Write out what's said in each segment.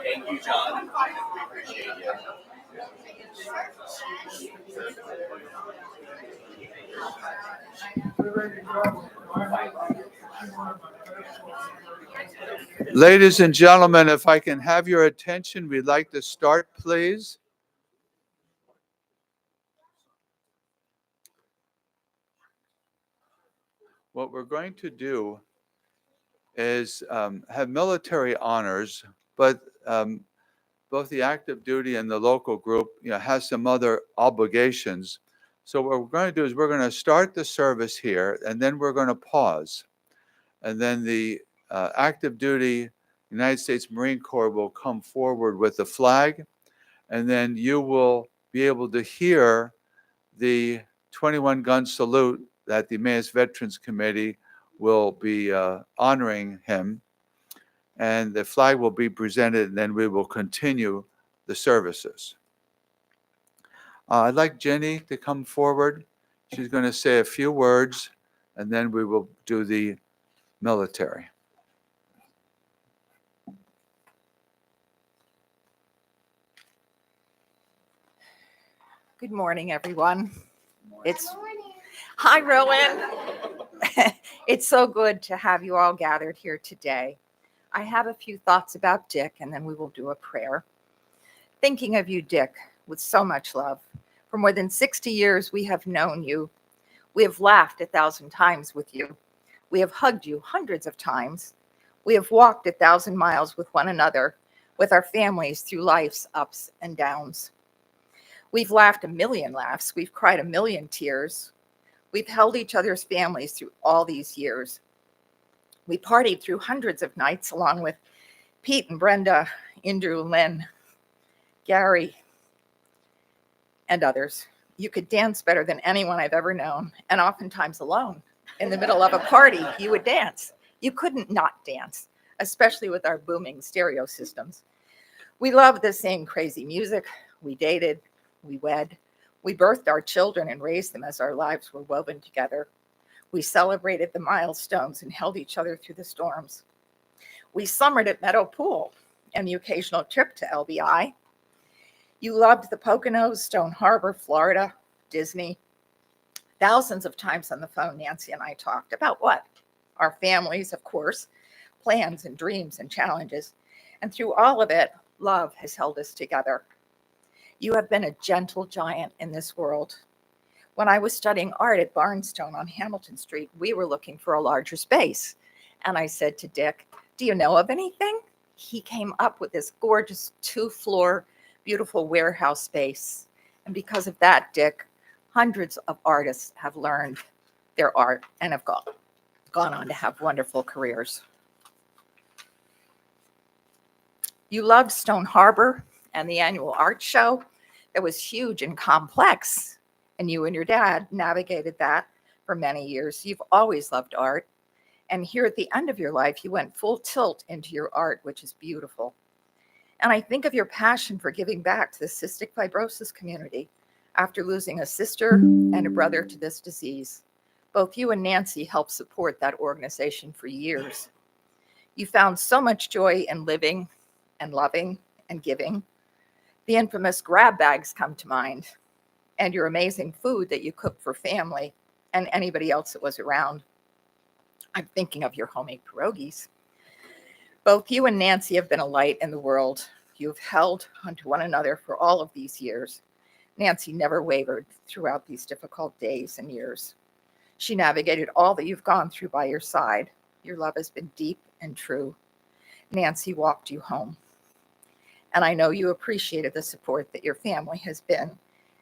Thank you, John. Appreciate you. Ladies and gentlemen, if I can have your attention, we'd like to start, please. What we're going to do is have military honors, but both the active duty and the local group, has some other obligations. So what we're going to do is we're going to start the service here, and then we're going to pause. And then the active duty United States Marine Corps will come forward with the flag, and then you will be able to hear the 21-gun salute that the Emmaus Veterans Committee will be honoring him. And the flag will be presented, and then we will continue the services. I'd like Jenny to come forward. She's going to say a few words, and then we will do the military. Good morning, everyone. Hi, Rowan. It's so good to have you all gathered here today. I have a few thoughts about Dick, and then we will do a prayer. Thinking of you, Dick, with so much love. For more than 60 years, we have known you. We have laughed 1,000 times with you. We have hugged you hundreds of times. We have walked 1,000 miles with one another, with our families through life's ups and downs. We've laughed 1,000,000 laughs. We've cried 1,000,000 tears. We've held each other's families through all these years. We partied through hundreds of nights along with Pete and Brenda, Andrew, Lynn, Gary, and others. You could dance better than anyone I've ever known, and oftentimes alone. In the middle of a party, you would dance. You couldn't not dance, especially with our booming stereo systems. We loved the same crazy music. We dated, we wed, we birthed our children and raised them as our lives were woven together. We celebrated the milestones and held each other through the storms. We summered at Meadow Pool and the occasional trip to LBI. You loved the Poconos, Stone Harbor, Florida, Disney. Thousands of times on the phone, Nancy and I talked about what? Our families, of course, plans and dreams and challenges. And through all of it, love has held us together. You have been a gentle giant in this world. When I was studying art at Barnstone on Hamilton Street, we were looking for a larger space. And I said to Dick, do you know of anything? He came up with this gorgeous 2-floor, beautiful warehouse space. And because of that, Dick, hundreds of artists have learned their art and have gone on to have wonderful careers. You loved Stone Harbor and the annual art show. It was huge and complex, and you and your dad navigated that for many years. You've always loved art, and here at the end of your life, you went full tilt into your art, which is beautiful. And I think of your passion for giving back to the cystic fibrosis community after losing a sister and a brother to this disease. Both you and Nancy helped support that organization for years. You found so much joy in living and loving and giving. The infamous grab bags come to mind, and your amazing food that you cooked for family and anybody else that was around. I'm thinking of your homemade pierogies. Both you and Nancy have been a light in the world. You've held onto one another for all of these years. Nancy never wavered throughout these difficult days and years. She navigated all that you've gone through by your side. Your love has been deep and true. Nancy walked you home. And I know you appreciated the support that your family has been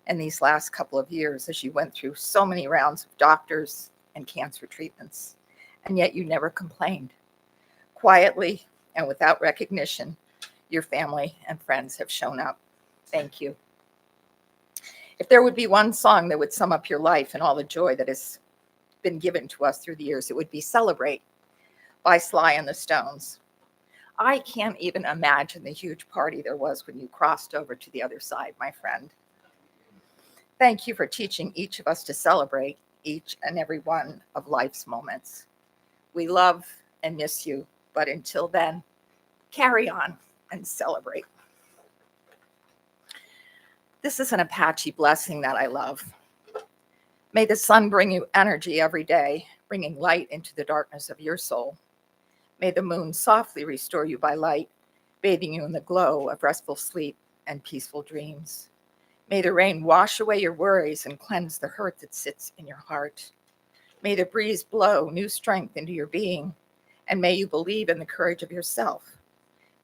in these last couple of years as you went through so many rounds of doctors and cancer treatments. And yet you never complained. Quietly and without recognition, your family and friends have shown up. Thank you. If there would be one song that would sum up your life and all the joy that has been given to us through the years, it would be Celebrate by Sly and the Stones. I can't even imagine the huge party there was when you crossed over to the other side, my friend. Thank you for teaching each of us to celebrate each and every one of life's moments. We love and miss you, but until then, carry on and celebrate. This is an Apache blessing that I love. May the sun bring you energy every day, bringing light into the darkness of your soul. May the moon softly restore you by light, bathing you in the glow of restful sleep and peaceful dreams. May the rain wash away your worries and cleanse the hurt that sits in your heart. May the breeze blow new strength into your being, and may you believe in the courage of yourself.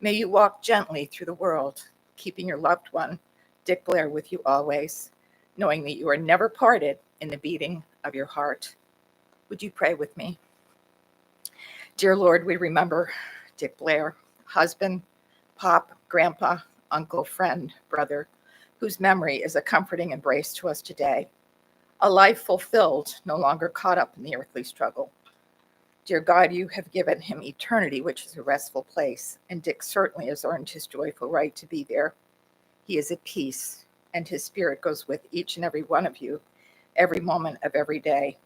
May you walk gently through the world, keeping your loved one, Dick Blair, with you always, knowing that you are never parted in the beating of your heart. Would you pray with me? Dear Lord, we remember Dick Blair, husband, pop, grandpa, uncle, friend, brother, whose memory is a comforting embrace to us today. A life fulfilled, no longer caught up in the earthly struggle. Dear God, you have given him eternity, which is a restful place, and Dick certainly has earned his joyful right to be there. He is at peace, and his spirit goes with each and every one of you, every moment of every day.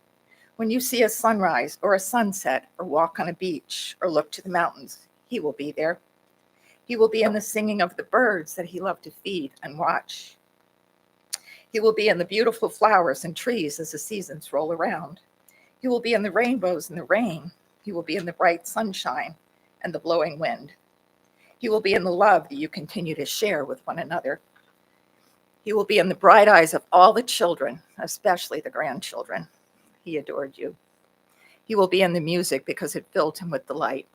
When you see a sunrise or a sunset, or walk on a beach, or look to the mountains, he will be there. He will be in the singing of the birds that he loved to feed and watch. He will be in the beautiful flowers and trees as the seasons roll around. He will be in the rainbows and the rain. He will be in the bright sunshine and the blowing wind. He will be in the love that you continue to share with one another. He will be in the bright eyes of all the children, especially the grandchildren. He adored you. He will be in the music because it filled him with delight.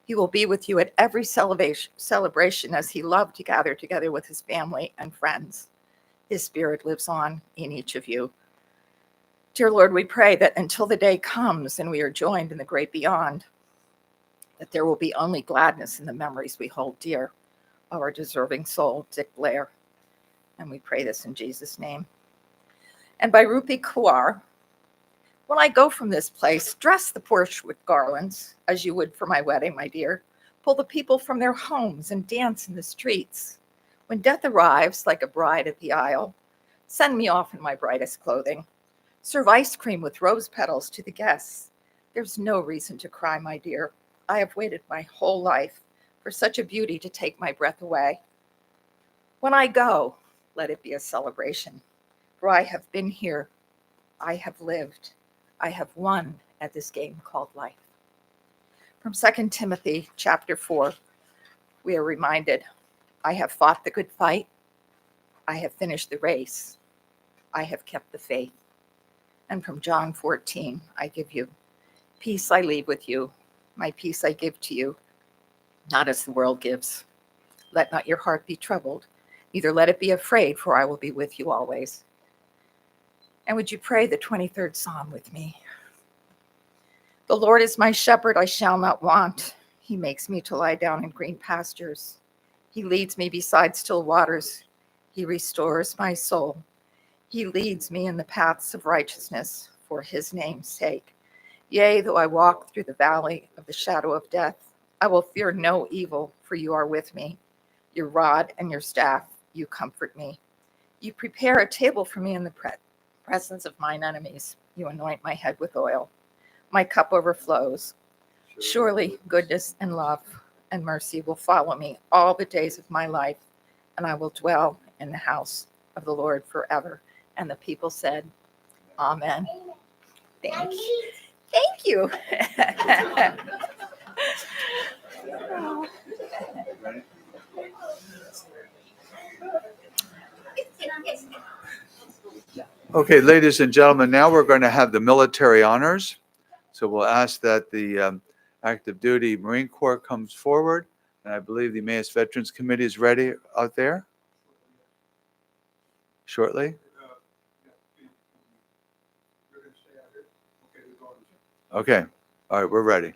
He will be with you at every celebration as he loved to gather together with his family and friends. His spirit lives on in each of you. Dear Lord, we pray that until the day comes and we are joined in the great beyond, that there will be only gladness in the memories we hold dear of our deserving soul, Dick Blair. And we pray this in Jesus' name. And by Rupi Kaur, when I go from this place, dress the porch with garlands, as you would for my wedding, my dear. Pull the people from their homes and dance in the streets. When death arrives like a bride at the aisle, send me off in my brightest clothing. Serve ice cream with rose petals to the guests. There's no reason to cry, my dear. I have waited my whole life for such a beauty to take my breath away. When I go, let it be a celebration, for I have been here. I have lived. I have won at this game called life. From 2 Timothy chapter 4, we are reminded, I have fought the good fight. I have finished the race. I have kept the faith. And from John 14, I give you, peace I leave with you. My peace I give to you, not as the world gives. Let not your heart be troubled, neither let it be afraid, for I will be with you always. And would you pray the 23rd Psalm with me? The Lord is my shepherd, I shall not want. He makes me to lie down in green pastures. He leads me beside still waters. He restores my soul. He leads me in the paths of righteousness for his name's sake. Yea, though I walk through the valley of the shadow of death, I will fear no evil, for you are with me. Your rod and your staff, you comfort me. You prepare a table for me in the presence of mine enemies. You anoint my head with oil. My cup overflows. Surely goodness and love and mercy will follow me all the days of my life, and I will dwell in the house of the Lord forever. And the people said, Amen. Thank you. Thank you. Okay, ladies and gentlemen, now we're going to have the military honors. So we'll ask that the active duty Marine Corps comes forward, And I believe the Emmaus Veterans Committee is ready out there shortly. Okay. All right, we're ready.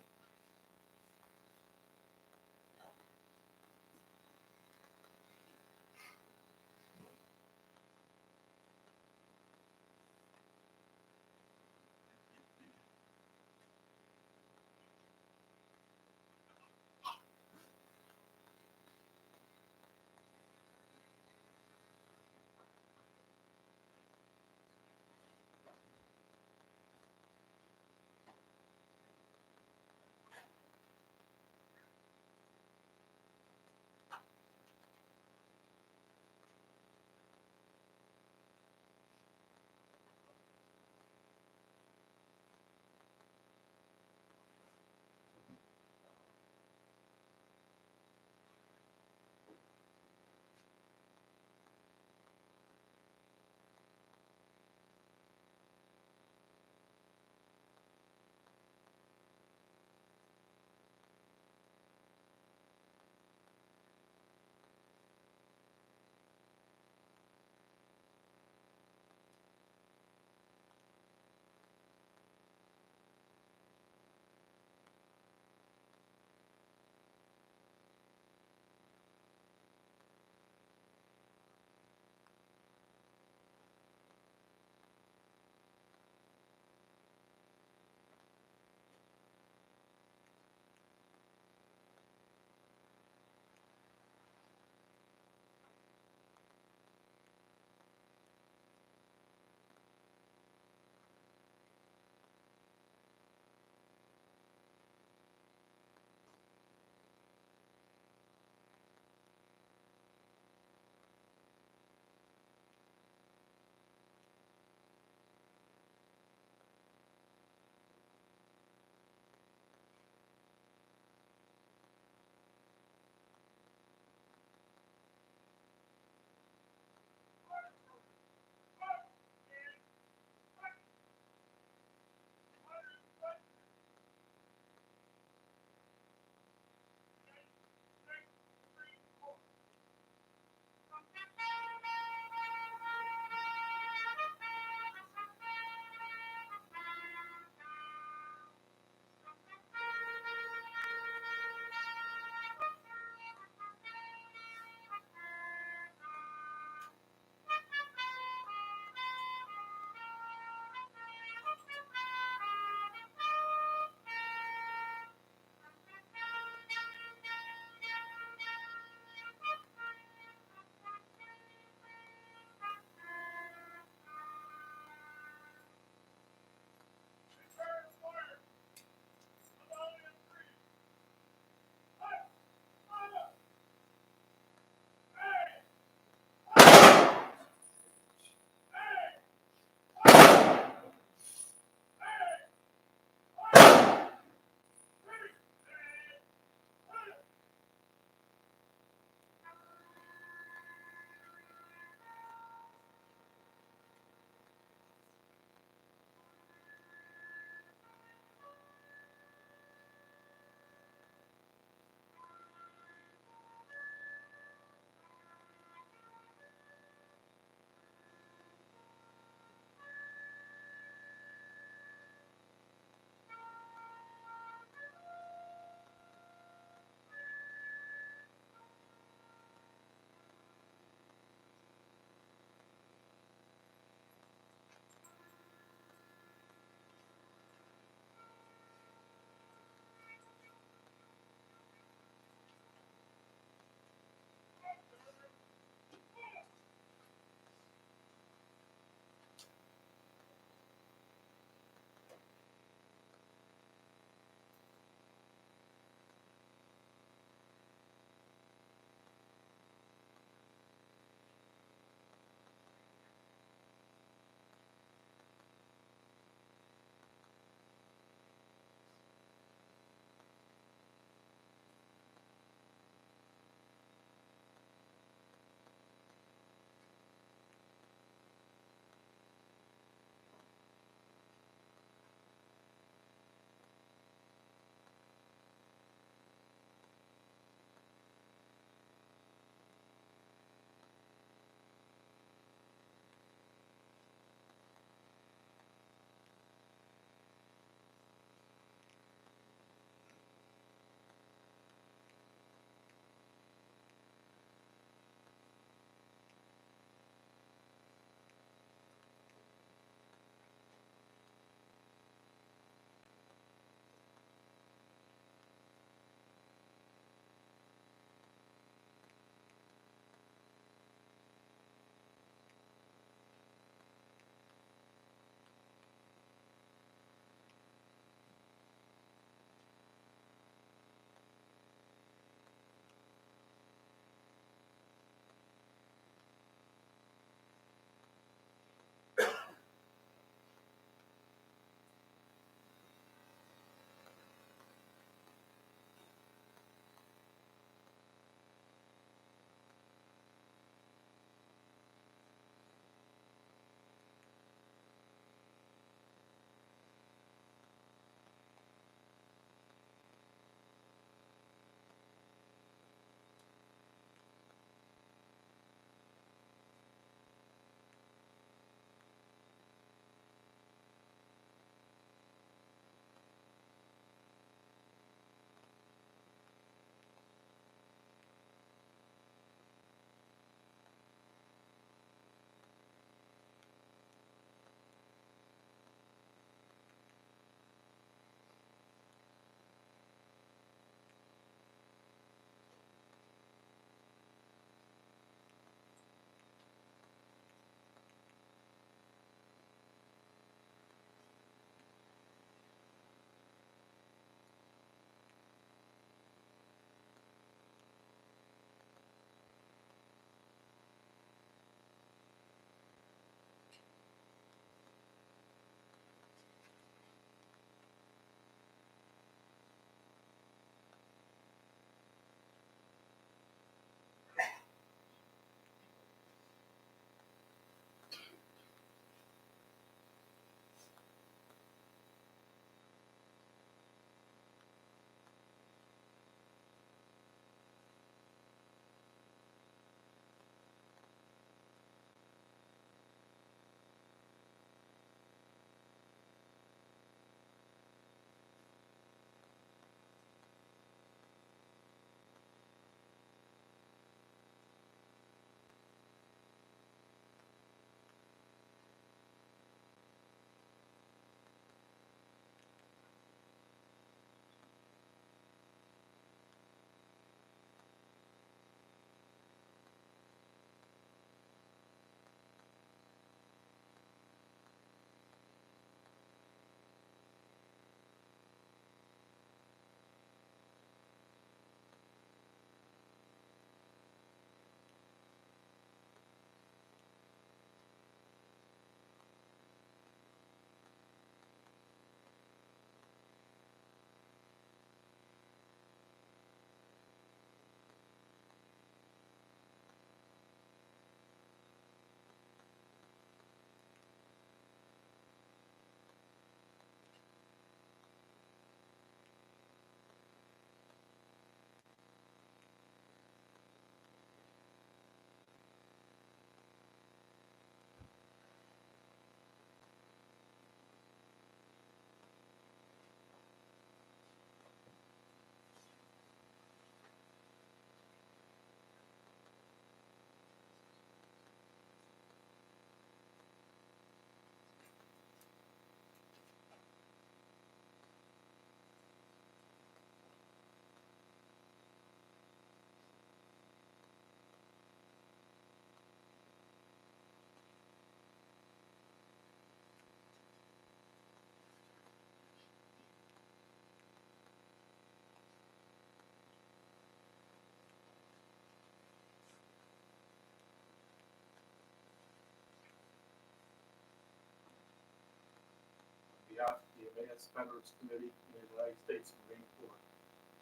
Advanced Veterans Committee in the United States Marine Corps.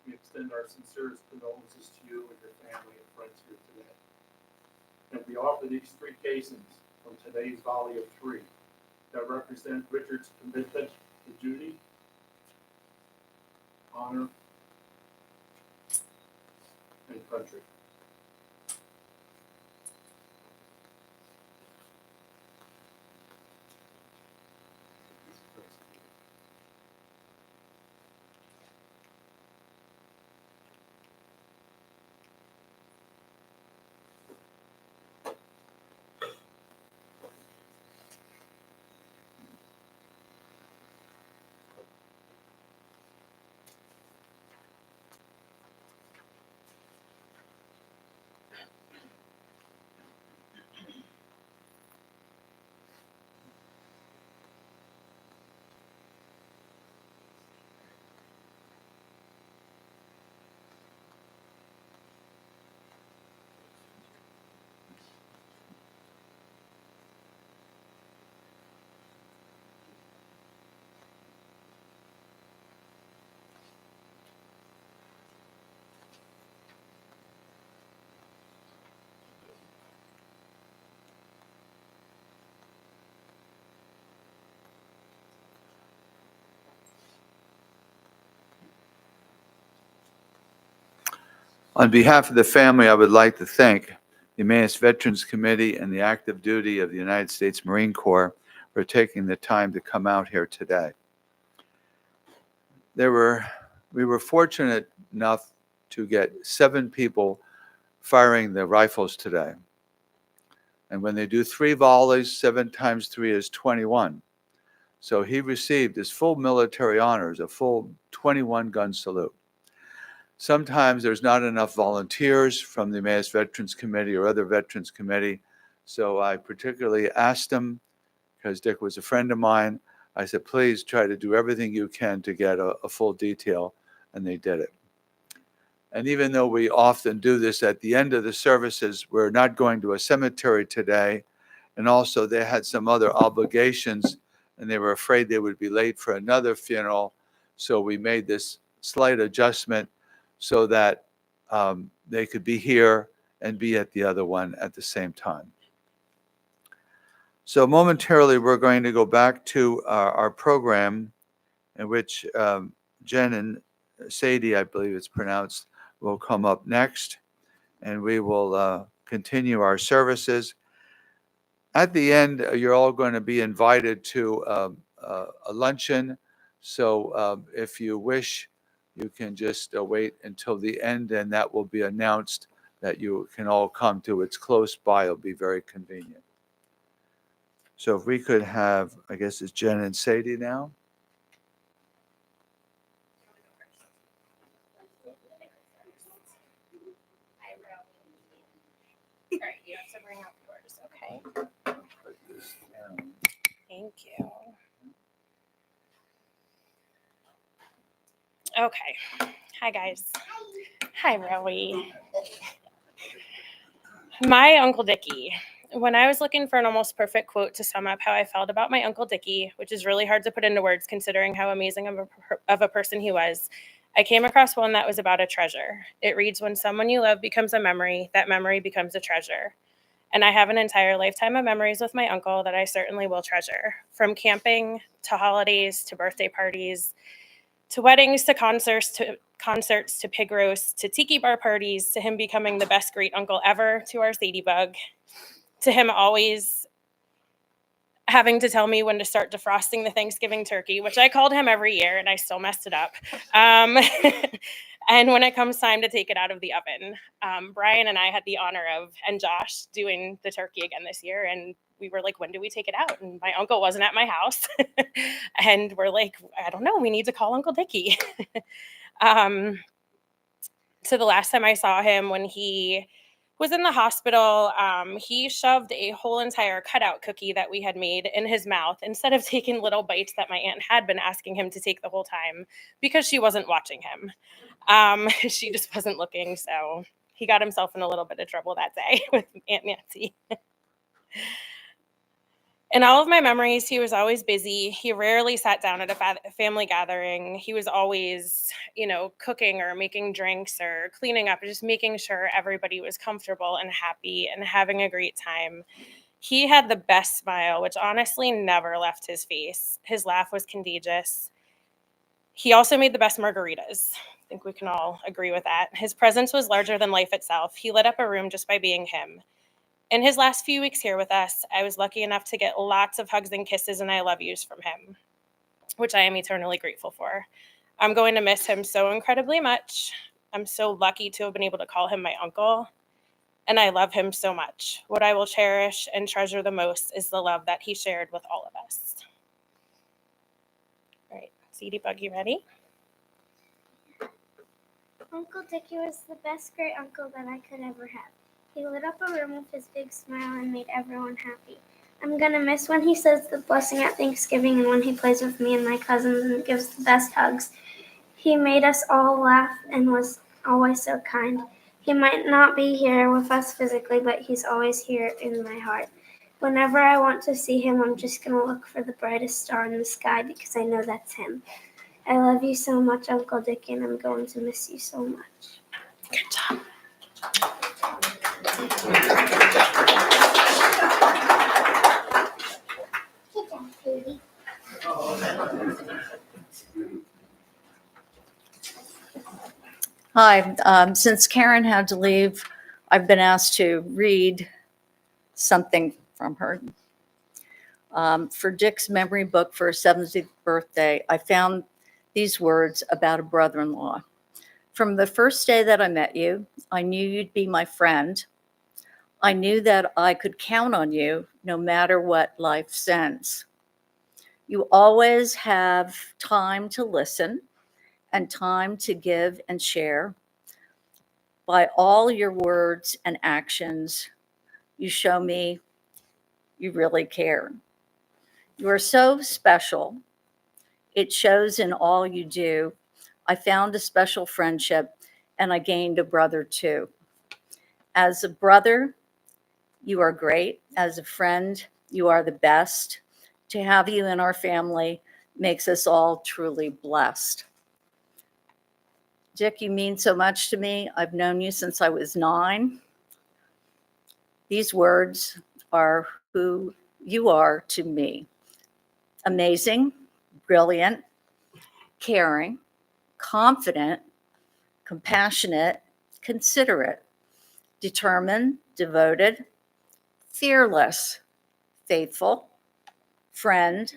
We extend our sincerest condolences to you and your family and friends here today. And we offer these three casings from today's volley of three that represent Richard's commitment to duty, honor, and country. On behalf of the family, I would like to thank the Advanced Veterans Committee and the active duty of the United States Marine Corps for taking the time to come out here today. We were fortunate enough to get 7 people firing the rifles today. And when they do 3 volleys, 7 times 3 is 21. So he received his full military honors, a full 21 gun salute. Sometimes there's not enough volunteers from the Advanced Veterans Committee or other Veterans Committee. So I particularly asked him, because Dick was a friend of mine, I said, please try to do everything you can to get a full detail, and they did it. And even though we often do this at the end of the services, we're not going to a cemetery today. And also they had some other obligations, and they were afraid they would be late for another funeral. So we made this slight adjustment so that they could be here and be at the other one at the same time. So momentarily, we're going to go back to our program in which Jen and Sadie, I believe it's pronounced, will come up next, and we will continue our services. At the end, you're all going to be invited to a luncheon. So if you wish, you can just wait until the end, and that will be announced that you can all come to. It's close by. It'll be very convenient. So if we could have, I guess it's Jen and Sadie now. All right, you have to bring up yours, okay? Thank you. Okay. Hi, guys. Hi, Rowie. My Uncle Dickie. When I was looking for an almost perfect quote to sum up how I felt about my Uncle Dickie, which is really hard to put into words considering how amazing of a person he was, I came across one that was about a treasure. It reads, when someone you love becomes a memory, that memory becomes a treasure. And I have an entire lifetime of memories with my uncle that I certainly will treasure. From camping, to holidays, to birthday parties, to weddings, to concerts, to pig roasts, to tiki bar parties, to him becoming the best great uncle ever, to our Ladybug, to him always having to tell me when to start defrosting the Thanksgiving turkey, which I called him every year and I still messed it up. And when it comes time to take it out of the oven, Brian and I had the honor of, and Josh, doing the turkey again this year. And we were like, when do we take it out? And my uncle wasn't at my house. And we're like, I don't know, we need to call Uncle Dickie. So the last time I saw him, when he was in the hospital, he shoved a whole entire cutout cookie that we had made in his mouth instead of taking little bites that my aunt had been asking him to take the whole time because she wasn't watching him. She just wasn't looking, so he got himself in a little bit of trouble that day with Aunt Nancy. In all of my memories, he was always busy. He rarely sat down at a family gathering. He was always, cooking or making drinks or cleaning up, just making sure everybody was comfortable and happy and having a great time. He had the best smile, which honestly never left his face. His laugh was contagious. He also made the best margaritas. I think we can all agree with that. His presence was larger than life itself. He lit up a room just by being him. In his last few weeks here with us, I was lucky enough to get lots of hugs and kisses and I love yous from him, which I am eternally grateful for. I'm going to miss him so incredibly much. I'm so lucky to have been able to call him my uncle, and I love him so much. What I will cherish and treasure the most is the love that he shared with all of us. All right, CD Bug, you ready? Uncle Dickie was the best great uncle that I could ever have. He lit up a room with his big smile and made everyone happy. I'm going to miss when he says the blessing at Thanksgiving and when he plays with me and my cousins and gives the best hugs. He made us all laugh and was always so kind. He might not be here with us physically, but he's always here in my heart. Whenever I want to see him, I'm just going to look for the brightest star in the sky because I know that's him. I love you so much, Uncle Dickie, and I'm going to miss you so much. Good job. Good job, baby. Hi, since Karen had to leave, I've been asked to read something from her. For Dick's memory book for his 70th birthday, I found these words about a brother-in-law. From the first day that I met you, I knew you'd be my friend. I knew that I could count on you no matter what life sends. You always have time to listen and time to give and share. By all your words and actions, you show me you really care. You are so special. It shows in all you do. I found a special friendship and I gained a brother too. As a brother, you are great. As a friend, you are the best. To have you in our family makes us all truly blessed. Dick, you mean so much to me. I've known you since I was 9. These words are who you are to me. Amazing, brilliant, caring, confident, compassionate, considerate, determined, devoted, fearless, faithful, friend,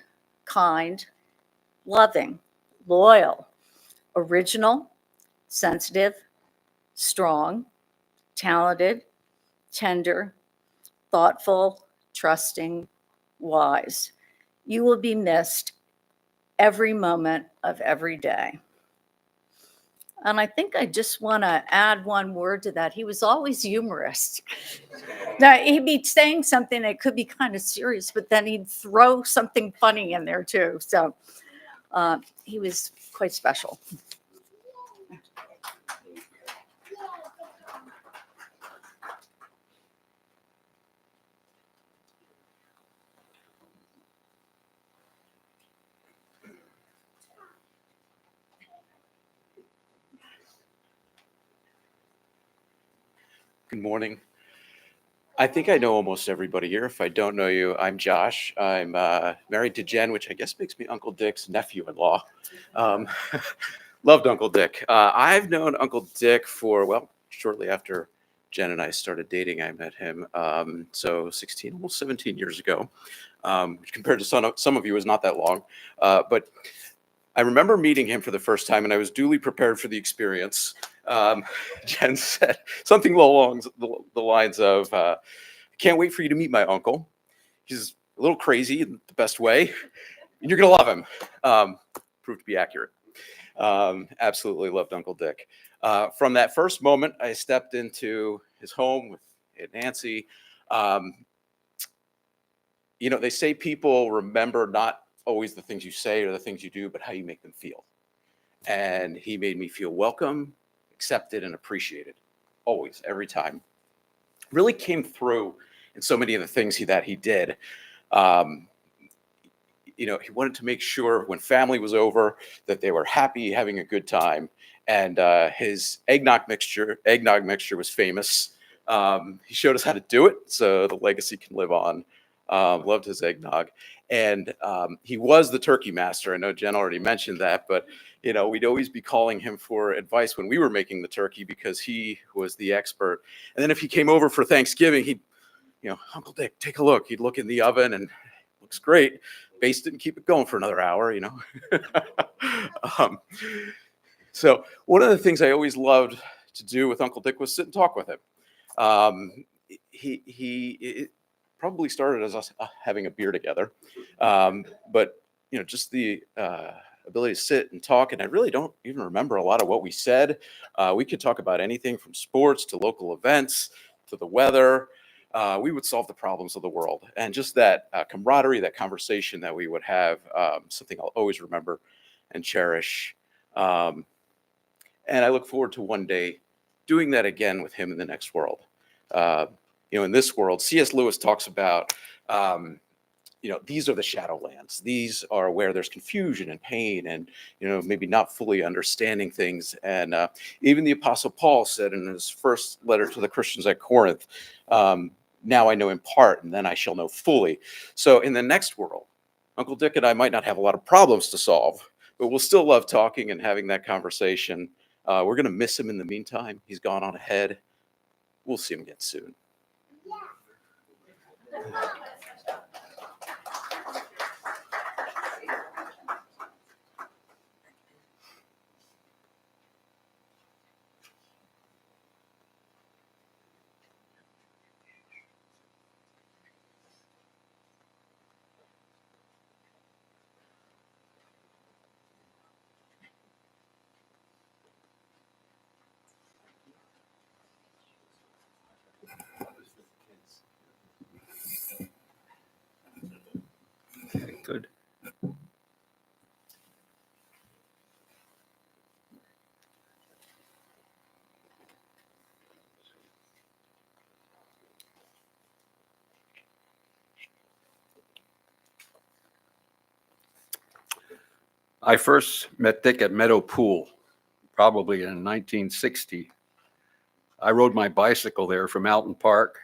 kind, loving, loyal, original, sensitive, strong, talented, tender, thoughtful, trusting, wise. You will be missed every moment of every day. And I think I just want to add one word to that. He was always humorous. Now, he'd be saying something that could be kind of serious, but then he'd throw something funny in there too. So he was quite special. Good morning. I think I know almost everybody here. If I don't know you, I'm Josh. I'm married to Jen, which I guess makes me Uncle Dick's nephew-in-law. Loved Uncle Dick. I've known Uncle Dick for, well, shortly after Jen and I started dating, I met him. So 16, almost 17 years ago, which compared to some of you is not that long. But I remember meeting him for the first time, and I was duly prepared for the experience. Jen said something along the lines of, "Can't wait for you to meet my uncle. He's a little crazy in the best way, and you're gonna love him." Proved to be accurate. Absolutely loved Uncle Dick. From that first moment, I stepped into his home with Aunt Nancy. They say people remember not always the things you say or the things you do, but how you make them feel. And he made me feel welcome, accepted, and appreciated. Always, every time. Really came through in so many of the things that he did. Um, you know, he wanted to make sure when family was over that they were happy, having a good time. And his eggnog mixture was famous. He showed us how to do it, so the legacy can live on. Loved his eggnog, and he was the turkey master. I know Jen already mentioned that, but you know, we'd always be calling him for advice when we were making the turkey because he was the expert. And then if he came over for Thanksgiving, he'd, you know, Uncle Dick, take a look. He'd look in the oven and looks great. Baste it and keep it going for another hour, you know. um, so one of the things I always loved to do with Uncle Dick was sit and talk with him. It probably started as us having a beer together, but you know, just the ability to sit and talk. And I really don't even remember a lot of what we said. We could talk about anything from sports to local events to the weather. We would solve the problems of the world, and just that camaraderie, that conversation that we would have, something I'll always remember and cherish. And I look forward to one day doing that again with him in the next world. You know, in this world, C.S. Lewis talks about, you know, these are the shadowlands. These are where there's confusion and pain and, you know, maybe not fully understanding things. And even the Apostle Paul said in his first letter to the Christians at Corinth, now I know in part, and then I shall know fully. So in the next world, Uncle Dick and I might not have a lot of problems to solve, but we'll still love talking and having that conversation. We're going to miss him in the meantime. He's gone on ahead. We'll see him again soon. Good. I first met Dick at Meadow Pool, probably in 1960. I rode my bicycle there from Alton Park.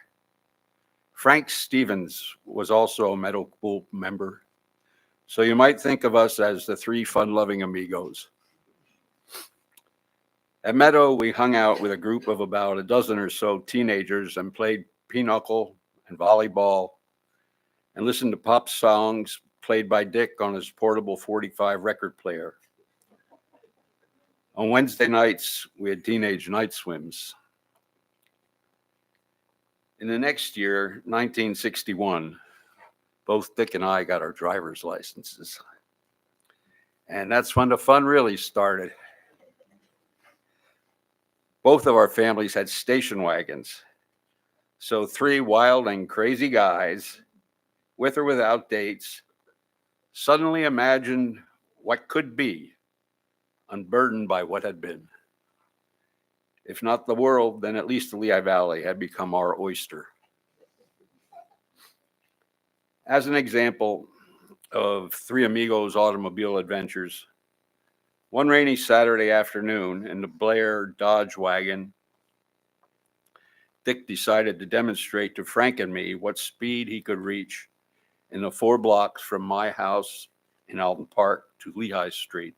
Frank Stevens was also a Meadow Pool member. So you might think of us as the three fun-loving amigos. At Meadow, we hung out with a group of about a dozen or so teenagers and played pinochle and volleyball and listened to pop songs played by Dick on his portable 45 record player. On Wednesday nights, we had teenage night swims. In the next year, 1961, both Dick and I got our driver's licenses. And that's when the fun really started. Both of our families had station wagons. So three wild and crazy guys, with or without dates, suddenly imagined what could be, unburdened by what had been. If not the world, then at least the Lehigh Valley had become our oyster. As an example of three amigos' automobile adventures, one rainy Saturday afternoon in the Blair Dodge wagon, Dick decided to demonstrate to Frank and me what speed he could reach in the 4 blocks from my house in Alton Park to Lehigh Street.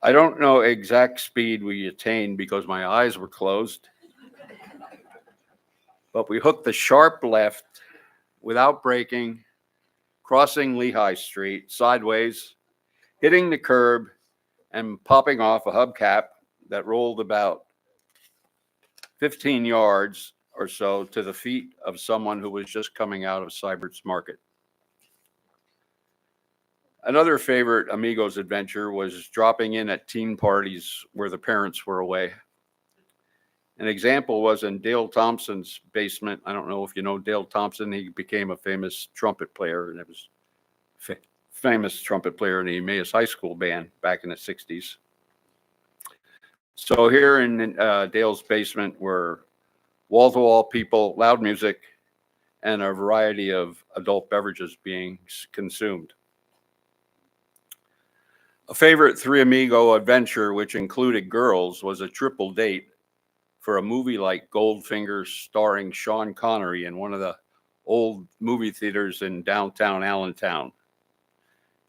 I don't know exact speed we attained because my eyes were closed, but we hooked the sharp left without braking, crossing Lehigh Street sideways, hitting the curb and popping off a hubcap that rolled about 15 yards or so to the feet of someone who was just coming out of Sybert's Market. Another favorite Amigos adventure was dropping in at teen parties where the parents were away. An example was in Dale Thompson's basement. I don't know if you know Dale Thompson. He became a famous trumpet player, and it was famous trumpet player in the Emmaus High School band back in the 60s. So here in Dale's basement were wall-to-wall people, loud music, and a variety of adult beverages being consumed. A favorite Three Amigo adventure, which included girls, was a triple date for a movie like Goldfinger starring Sean Connery in one of the old movie theaters in downtown Allentown.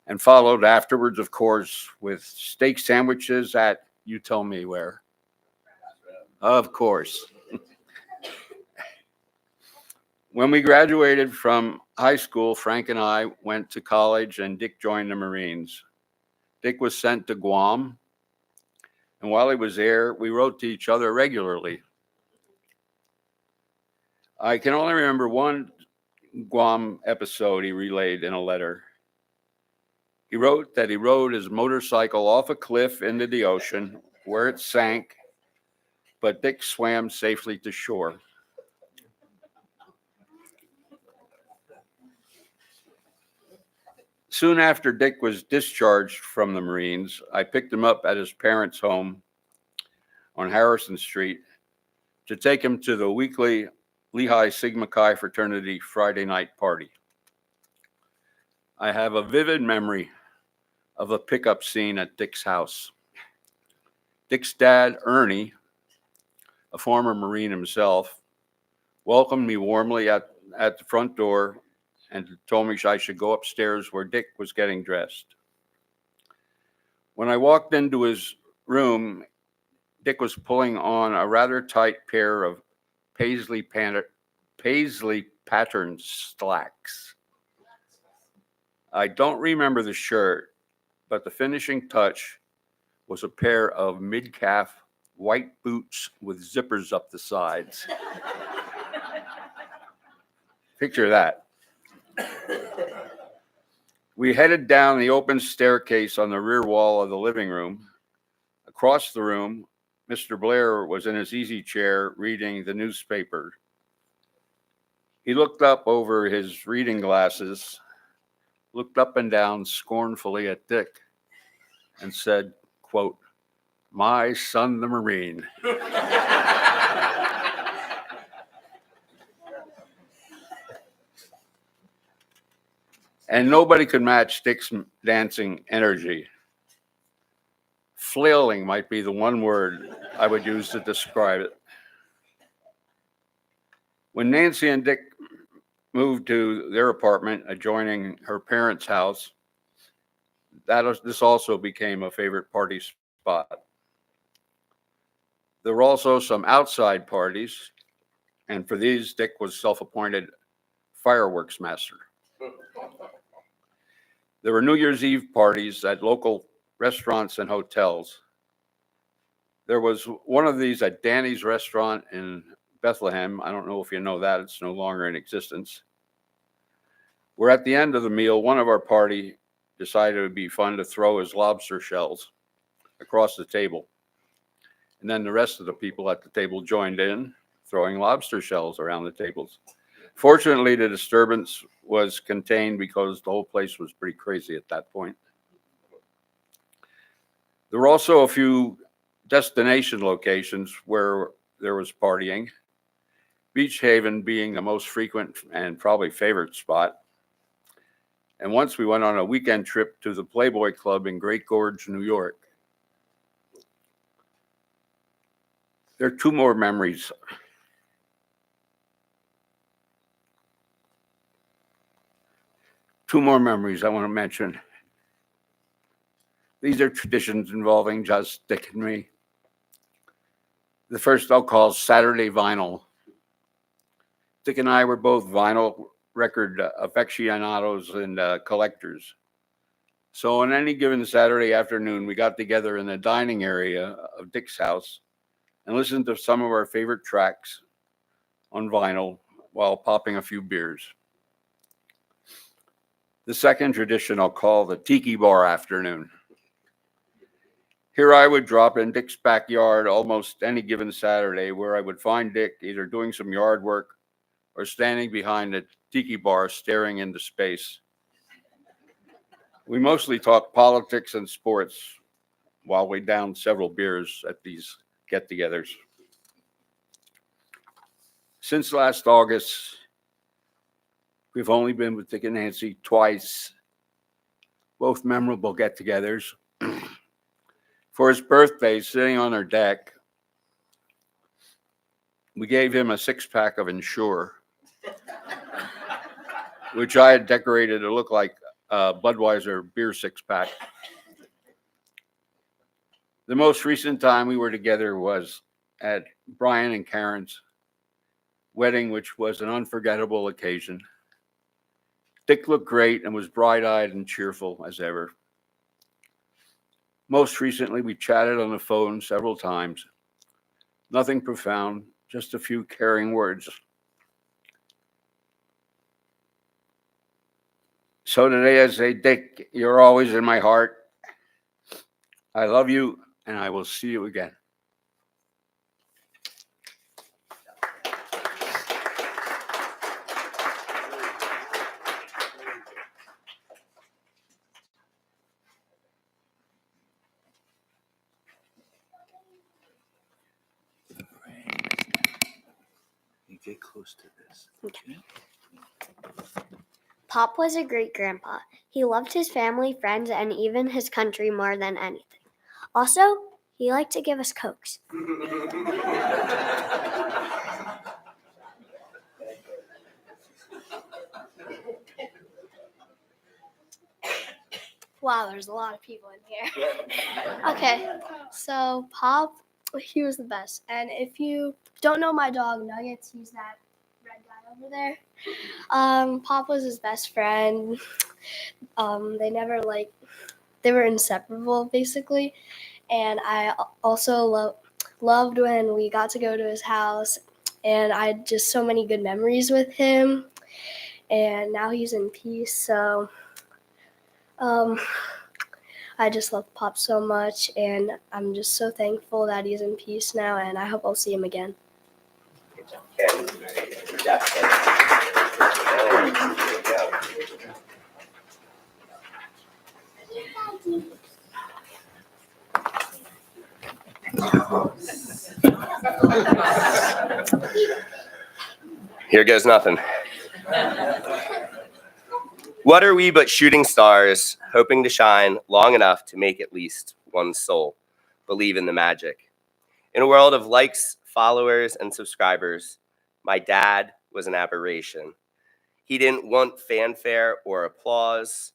And followed afterwards, of course, with steak sandwiches at, you tell me where. Of course. When we graduated from high school, Frank and I went to college and Dick joined the Marines. Dick was sent to Guam, and while he was there, we wrote to each other regularly. I can only remember one Guam episode he relayed in a letter. He wrote that he rode his motorcycle off a cliff into the ocean where it sank, but Dick swam safely to shore. Soon after Dick was discharged from the Marines, I picked him up at his parents' home on Harrison Street to take him to the weekly Lehigh Sigma Chi fraternity Friday night party. I have a vivid memory of a pickup scene at Dick's house. Dick's dad, Ernie, a former Marine himself, welcomed me warmly at the front door and told me I should go upstairs where Dick was getting dressed. When I walked into his room, Dick was pulling on a rather tight pair of paisley patterned slacks. I don't remember the shirt, but the finishing touch was a pair of mid-calf white boots with zippers up the sides. Picture that. We headed down the open staircase on the rear wall of the living room. Across the room, Mr. Blair was in his easy chair reading the newspaper. He looked up over his reading glasses, looked up and down scornfully at Dick, and said, quote, "My son, the Marine." And nobody could match Dick's dancing energy. Flailing might be the one word I would use to describe it. When Nancy and Dick moved to their apartment adjoining her parents' house, this also became a favorite party spot. There were also some outside parties, and for these, Dick was self-appointed fireworks master. There were New Year's Eve parties at local restaurants and hotels. There was one of these at Danny's restaurant in Bethlehem. I don't know if you know that, it's no longer in existence. Where at the end of the meal, one of our party decided it would be fun to throw his lobster shells across the table. And then the rest of the people at the table joined in, throwing lobster shells around the tables. Fortunately, the disturbance was contained because the whole place was pretty crazy at that point. There were also a few destination locations where there was partying, Beach Haven being the most frequent and probably favorite spot. And once we went on a weekend trip to the Playboy Club in Great Gorge, New York. There are two more memories. Two more memories I want to mention. These are traditions involving just Dick and me. The first I'll call Saturday Vinyl. Dick and I were both vinyl record aficionados and collectors. So on any given Saturday afternoon, we got together in the dining area of Dick's house and listened to some of our favorite tracks on vinyl while popping a few beers. The second tradition I'll call the Tiki Bar afternoon. Here I would drop in Dick's backyard almost any given Saturday, where I would find Dick either doing some yard work or standing behind the Tiki Bar staring into space. We mostly talked politics and sports while we downed several beers at these get-togethers. Since last August, We've only been with Dick and Nancy twice, both memorable get-togethers. For his birthday, sitting on our deck, we gave him a six-pack of Ensure, which I had decorated to look like a Budweiser beer six-pack. The most recent time we were together was at Brian and Karen's wedding, which was an unforgettable occasion. Dick looked great and was bright-eyed and cheerful as ever. Most recently, we chatted on the phone several times. Nothing profound, just a few caring words. So today I say, Dick, you're always in my heart. I love you, and I will see you again. You get close to this. Pop was a great grandpa. He loved his family, friends, and even his country more than anything. Also, he liked to give us Cokes. Wow, there's a lot of people in here. Okay, so Pop, he was the best. And if you don't know my dog, Nuggets, he's that red guy over there. Pop was his best friend. They were inseparable, basically. And I also loved when we got to go to his house. And I had just so many good memories with him. And now he's in peace, so I just love Pop so much, and I'm just so thankful that he's in peace now, and I hope I'll see him again. Here goes nothing. What are we but shooting stars, hoping to shine long enough to make at least one soul believe in the magic? In a world of likes, followers, and subscribers, my dad was an aberration. He didn't want fanfare or applause.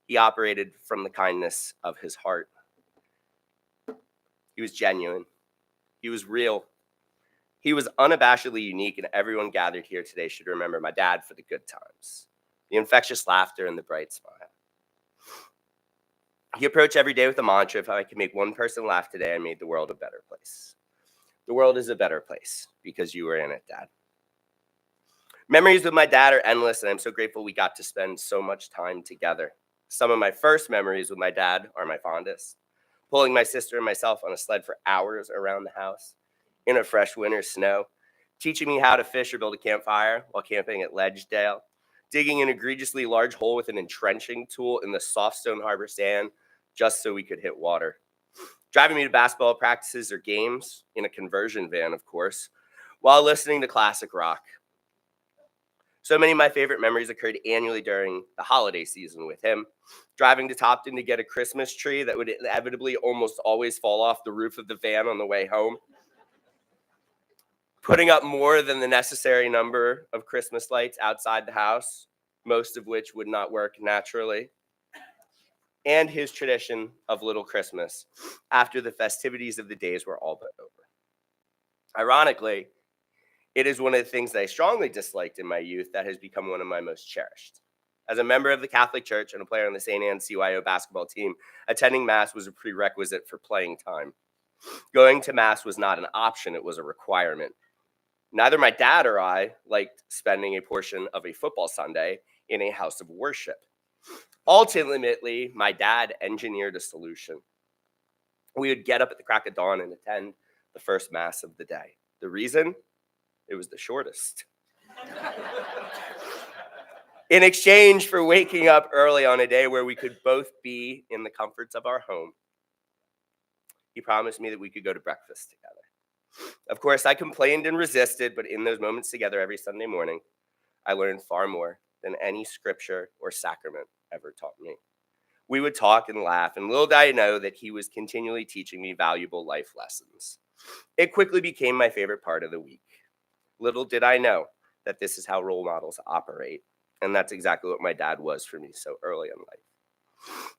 He operated from the kindness of his heart. He was genuine. He was real. He was unabashedly unique, and everyone gathered here today should remember my dad for the good times, the infectious laughter, and the bright smile. He approached every day with a mantra: if I could make one person laugh today, I made the world a better place. The world is a better place because you were in it, Dad. Memories with my dad are endless, and I'm so grateful we got to spend so much time together. Some of my first memories with my dad are my fondest. Pulling my sister and myself on a sled for hours around the house in a fresh winter snow, teaching me how to fish or build a campfire while camping at Ledgedale, digging an egregiously large hole with an entrenching tool in the soft Stone Harbor sand just so we could hit water, driving me to basketball practices or games in a conversion van, of course, while listening to classic rock. So many of my favorite memories occurred annually during the holiday season with him, driving to Topton to get a Christmas tree that would inevitably almost always fall off the roof of the van on the way home, putting up more than the necessary number of Christmas lights outside the house, most of which would not work naturally, and his tradition of Little Christmas after the festivities of the days were all but over. Ironically, it is one of the things that I strongly disliked in my youth that has become one of my most cherished. As a member of the Catholic Church and a player on the St. Anne's CYO basketball team, attending Mass was a prerequisite for playing time. Going to Mass was not an option, it was a requirement. Neither my dad or I liked spending a portion of a football Sunday in a house of worship. Ultimately, my dad engineered a solution. We would get up at the crack of dawn and attend the first Mass of the day. The reason? It was the shortest. In exchange for waking up early on a day where we could both be in the comforts of our home, he promised me that we could go to breakfast together. Of course, I complained and resisted, but in those moments together every Sunday morning, I learned far more than any scripture or sacrament ever taught me. We would talk and laugh, and little did I know that he was continually teaching me valuable life lessons. It quickly became my favorite part of the week. Little did I know that this is how role models operate, and that's exactly what my dad was for me so early in life.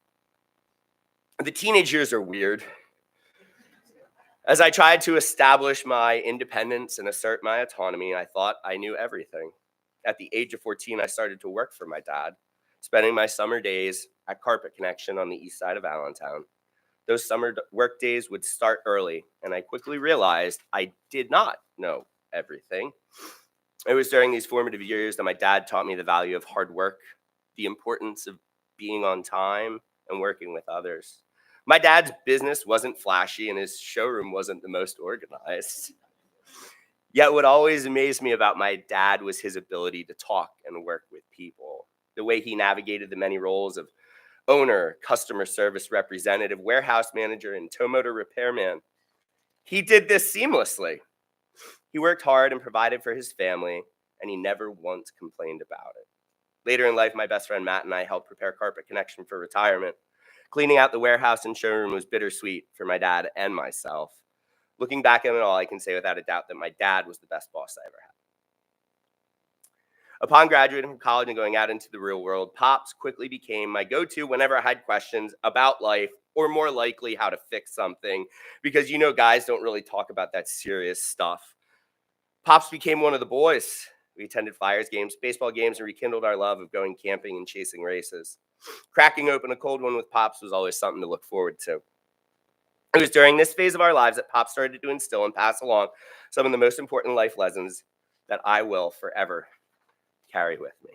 The teenage years are weird. As I tried to establish my independence and assert my autonomy, I thought I knew everything. At the age of 14, I started to work for my dad, spending my summer days at Carpet Connection on the east side of Allentown. Those summer work days would start early, and I quickly realized I did not know everything. It was during these formative years that my dad taught me the value of hard work, the importance of being on time, and working with others. My dad's business wasn't flashy, and his showroom wasn't the most organized. Yet what always amazed me about my dad was his ability to talk and work with people. The way he navigated the many roles of owner, customer service representative, warehouse manager, and tow motor repairman. He did this seamlessly. He worked hard and provided for his family, and he never once complained about it. Later in life, my best friend Matt and I helped prepare Carpet Connection for retirement. Cleaning out the warehouse and showroom was bittersweet for my dad and myself. Looking back at it all, I can say without a doubt that my dad was the best boss I ever had. Upon graduating from college and going out into the real world, Pops quickly became my go-to whenever I had questions about life, or more likely how to fix something, because you know guys don't really talk about that serious stuff. Pops became one of the boys. We attended Flyers games, baseball games, and rekindled our love of going camping and chasing races. Cracking open a cold one with Pops was always something to look forward to. It was during this phase of our lives that Pops started to instill and pass along some of the most important life lessons that I will forever carry with me.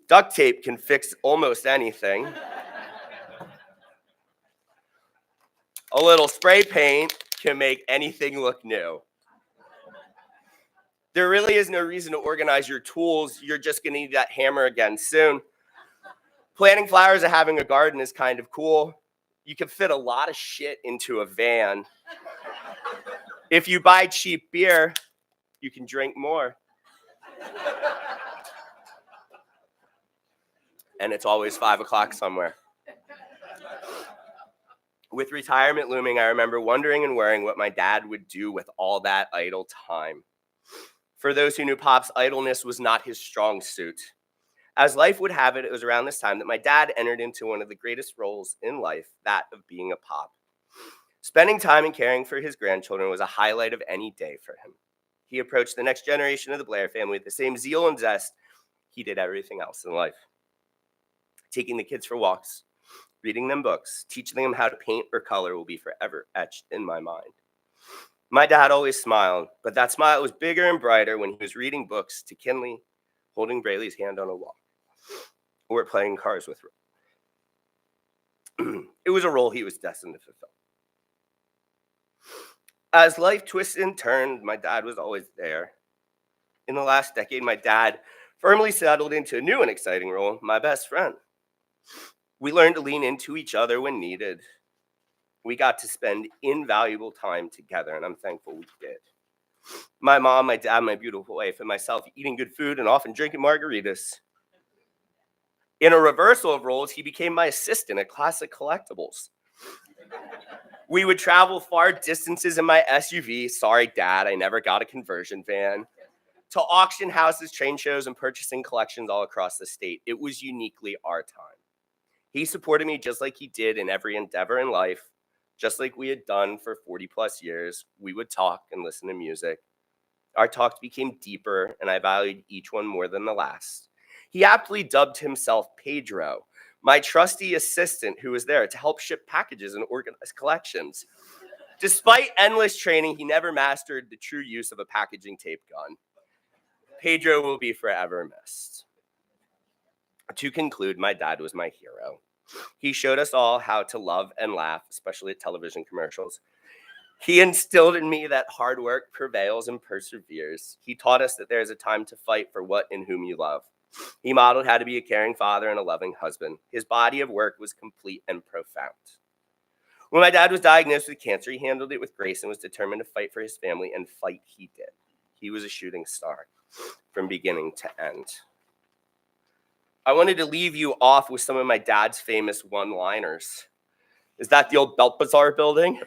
Duct tape can fix almost anything. A little spray paint can make anything look new. There really is no reason to organize your tools. You're just going to need that hammer again soon. Planting flowers and having a garden is kind of cool. You can fit a lot of shit into a van. If you buy cheap beer, you can drink more. And it's always 5 o'clock somewhere. With retirement looming, I remember wondering and worrying what my dad would do with all that idle time. For those who knew Pop's, idleness was not his strong suit. As life would have it, it was around this time that my dad entered into one of the greatest roles in life, that of being a pop. Spending time and caring for his grandchildren was a highlight of any day for him. He approached the next generation of the Blair family with the same zeal and zest he did everything else in life. Taking the kids for walks, reading them books, teaching them how to paint or color will be forever etched in my mind. My dad always smiled, but that smile was bigger and brighter when he was reading books to Kinley, holding Braylee's hand on a wall, or playing cards with her. It was a role he was destined to fulfill. As life twisted and turned, my dad was always there. In the last decade, my dad firmly settled into a new and exciting role, my best friend. We learned to lean into each other when needed. We got to spend invaluable time together, and I'm thankful we did. My mom, my dad, my beautiful wife, and myself eating good food and often drinking margaritas. In a reversal of roles, he became my assistant at Classic Collectibles. We would travel far distances in my SUV, sorry dad, I never got a conversion van, to auction houses, train shows, and purchasing collections all across the state. It was uniquely our time. He supported me just like he did in every endeavor in life, just like we had done for 40 plus years. We would talk and listen to music. Our talks became deeper, and I valued each one more than the last. He aptly dubbed himself Pedro, my trusty assistant who was there to help ship packages and organize collections. Despite endless training, he never mastered the true use of a packaging tape gun. Pedro will be forever missed. To conclude, my dad was my hero. He showed us all how to love and laugh, especially at television commercials. He instilled in me that hard work prevails and perseveres. He taught us that there is a time to fight for what and whom you love. He modeled how to be a caring father and a loving husband. His body of work was complete and profound. When my dad was diagnosed with cancer, he handled it with grace and was determined to fight for his family, and fight he did. He was a shooting star. from beginning to end. I wanted to leave you off with some of my dad's famous one-liners. Is that the old Belt Bazaar building?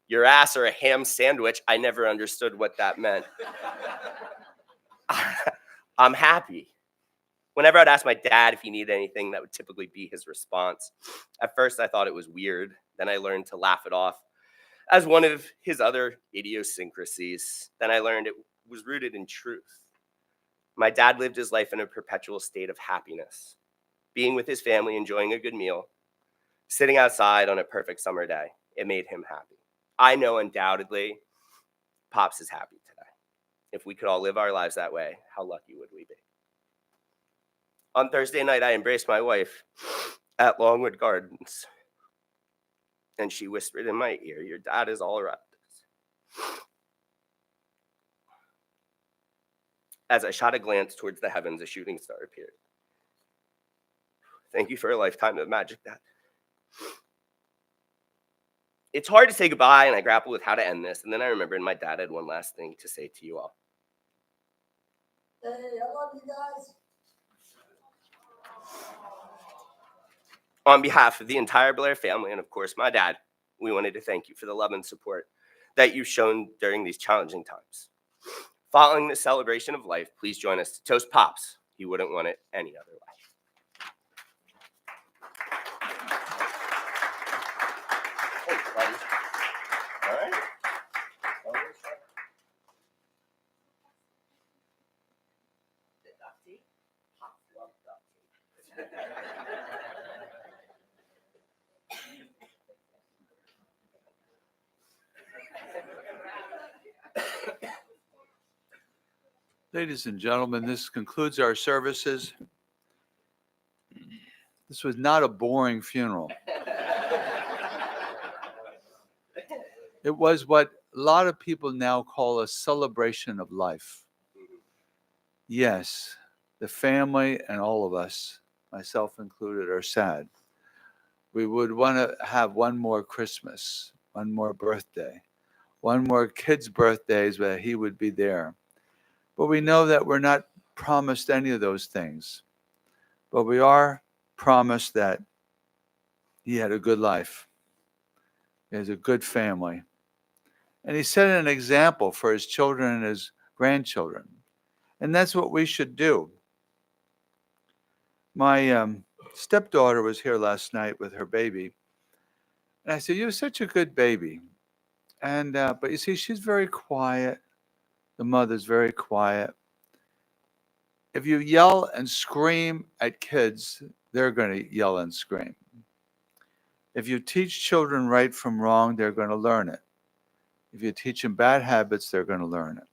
Your ass or a ham sandwich? I never understood what that meant. I'm happy. Whenever I'd ask my dad if he needed anything, that would typically be his response. At first, I thought it was weird. Then I learned to laugh it off as one of his other idiosyncrasies. Then I learned it was rooted in truth. My dad lived his life in a perpetual state of happiness, being with his family, enjoying a good meal, sitting outside on a perfect summer day. It made him happy. I know undoubtedly Pops is happy today. If we could all live our lives that way, how lucky would we be? On Thursday night, I embraced my wife at Longwood Gardens, and she whispered in my ear, your dad is all around us. As I shot a glance towards the heavens, a shooting star appeared. Thank you for a lifetime of magic, Dad. It's hard to say goodbye, and I grapple with how to end this, and then I remembered my dad had one last thing to say to you all. Hey, I love you guys. On behalf of the entire Blair family, and of course my dad, we wanted to thank you for the love and support that you've shown during these challenging times. Following this celebration of life, please join us to toast Pops. He wouldn't want it any other way. Thanks, buddy. All right. Pops love duck tea. Ladies and gentlemen, this concludes our services. This was not a boring funeral. It was what a lot of people now call a celebration of life. Yes, the family and all of us, myself included, are sad. We would want to have one more Christmas, one more birthday, one more kid's birthdays where he would be there. But we know that we're not promised any of those things. But we are promised that he had a good life. He has a good family. And he set an example for his children and his grandchildren. And that's what we should do. My stepdaughter was here last night with her baby. And I said, you're such a good baby. And but you see, she's very quiet. The mother's very quiet. If you yell and scream at kids, they're going to yell and scream. If you teach children right from wrong, they're going to learn it. If you teach them bad habits, they're going to learn it.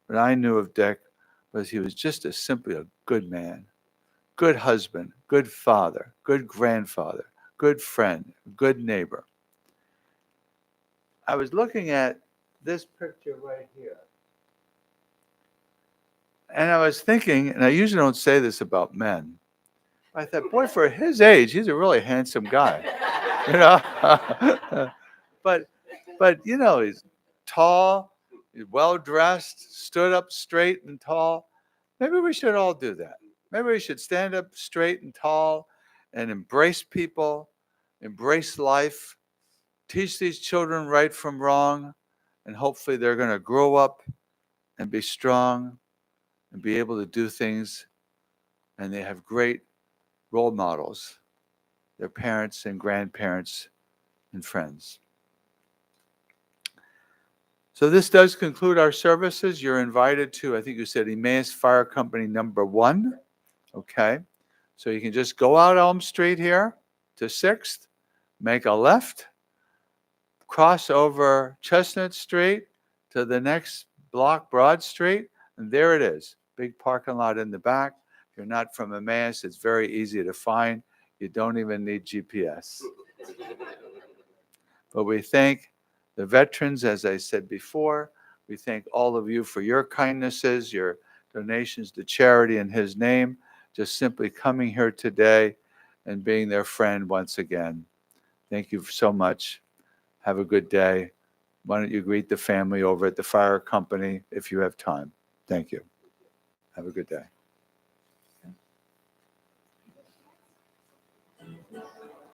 What I knew of Dick was he was just simply a good man, good husband, good father, good grandfather, good friend, good neighbor. I was looking at this picture right here. And I was thinking, and I usually don't say this about men, I thought, boy, for his age, he's a really handsome guy. You know? but you know, he's tall, he's well-dressed, stood up straight and tall. Maybe we should all do that. Maybe we should stand up straight and tall and embrace people, embrace life, teach these children right from wrong, and hopefully they're going to grow up and be strong and be able to do things, and they have great role models, their parents and grandparents and friends. So this does conclude our services. You're invited to, I think you said Emmaus Fire Company number 1. Okay. So you can just go out Elm Street here to 6th, make a left, cross over Chestnut Street to the next block, Broad Street, and there it is. Big parking lot in the back. If you're not from Emmaus, it's very easy to find. You don't even need GPS. But we thank the veterans, as I said before. We thank all of you for your kindnesses, your donations to charity in his name, just simply coming here today and being their friend once again. Thank you so much. Have a good day. Why don't you greet the family over at the fire company if you have time? Thank you. Have a good day.